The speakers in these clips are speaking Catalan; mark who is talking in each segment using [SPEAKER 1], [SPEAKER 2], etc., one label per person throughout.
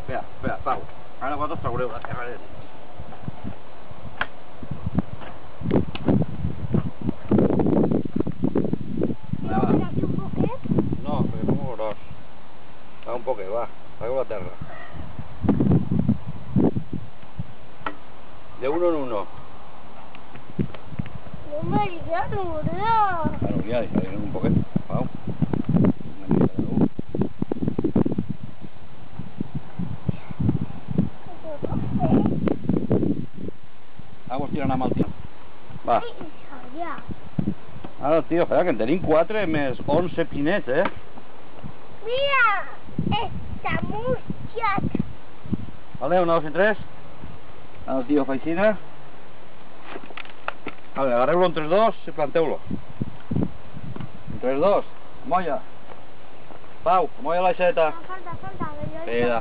[SPEAKER 1] Espera, Pau. Ara vosaltres traureu la carrera. No, perquè no molt gros. Va un poquet, va. Pagueu la terra. De uno en uno.
[SPEAKER 2] No me digas, no.
[SPEAKER 1] Bueno, ya, un poquet. Pau. Una mica de nou. Vamos tirant amb el tio. Va. Ara el tio, espera, que en tenim 4 més 11 pinets,
[SPEAKER 2] Mira, está murciat.
[SPEAKER 1] Vale, 1, 2 i 3. Ara el tio fa aixina. Vale, agarreu-lo entre 2 i planteu-lo. Entre 2, molla. Pau, molla l'aixeta.
[SPEAKER 2] Falta.
[SPEAKER 1] Espera,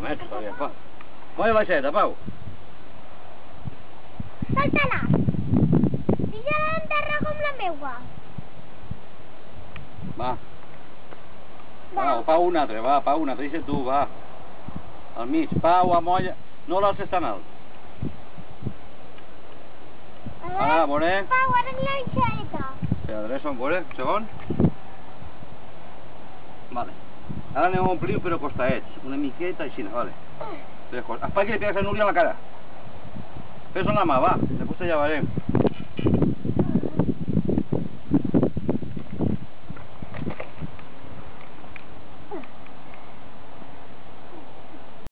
[SPEAKER 1] més, todavía, Pau. Molla l'aixeta, Pau.
[SPEAKER 2] Salta-la. Deixa-la enterrar com la meua.
[SPEAKER 1] Va. Pau un altre, va, Pau un altre, deixa tu, va. Al mig, Pau, a molla. No l'alces tan alt. A veure.
[SPEAKER 2] Pau, ara la enxaleta.
[SPEAKER 1] Espera, adreço, a veure, un segon. Vale. Ara anem a omplir, però costadets. Una miqueta així, vale. Espera que li pegues a Núria a la cara. Fes-ho amb la mà, va. Després te llevarem.